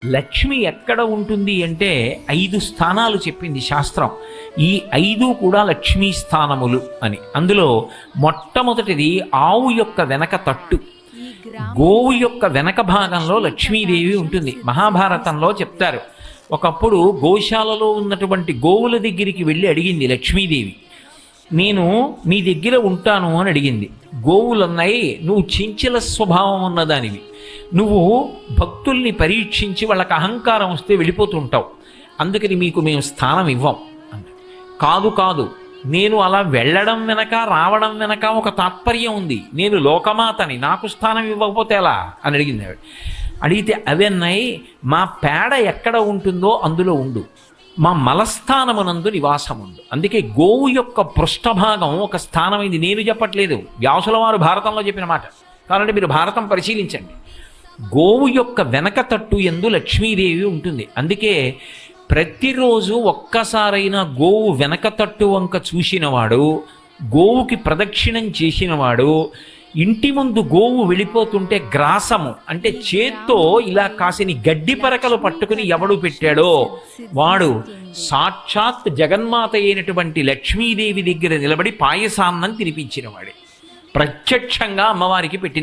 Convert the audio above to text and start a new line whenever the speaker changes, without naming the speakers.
లక్ష్మి ఎక్కడ ఉంటుంది అంటే 5 స్థానాలు చెప్పింది శాస్త్రం. ఈ 5 కూడా లక్ష్మీ స్థానములు అని. అందులో మొట్టమొదటిది ఆవు యొక్క వెనక తట్టు. గోవు యొక్క వెనక భాగంలో లక్ష్మీదేవి ఉంటుంది. మహాభారతంలో చెప్తారు, ఒకప్పుడు గోశాలలో ఉన్నటువంటి గోవుల దగ్గరికి వెళ్ళి అడిగింది లక్ష్మీదేవి, నేను మీ దగ్గర ఉంటాను అని అడిగింది. గోవులున్నాయి, నువ్వు చంచల స్వభావం ఉన్నదానివి, నువ్వు భక్తుల్ని పరీక్షించి వాళ్ళకి అహంకారం వస్తే వెళ్ళిపోతుంటావు, అందుకని మీకు మేము స్థానం ఇవ్వం అంట. కాదు కాదు, నేను అలా వెళ్ళడం వెనక రావడం వెనక ఒక తాత్పర్యం ఉంది, నేను లోకమాతని, నాకు స్థానం ఇవ్వకపోతే ఎలా అని అడిగింది ఆవిడ. అడిగితే అవన్నాయి, మా పేడ ఎక్కడ ఉంటుందో అందులో ఉండు, మా మలస్థానమునందు నివాసముండు. అందుకే గోవు యొక్క పృష్ఠభాగం ఒక స్థానమైంది. నేను చెప్పట్లేదు, వ్యాసుల వారు భారతంలో చెప్పిన మాట. కావాలంటే మీరు భారతం పరిశీలించండి. గోవు యొక్క వెనక తట్టు యందు లక్ష్మీదేవి ఉంటుంది. అందుకే ప్రతిరోజు ఒక్కసారైనా గోవు వెనక తట్టు వంక చూసినవాడు, గోవుకి ప్రదక్షిణం చేసినవాడు, ఇంటి ముందు గోవు వెళ్ళిపోతుంటే గ్రాసము అంటే చేత్తో ఇలా కాసిని గడ్డి పరకలు పట్టుకుని ఎవడు పెట్టాడో వాడు సాక్షాత్ జగన్మాత అయినటువంటి లక్ష్మీదేవి దగ్గర నిలబడి పాయసాన్నం తినిపించిన వాడే, ప్రత్యక్షంగా అమ్మవారికి పెట్టిన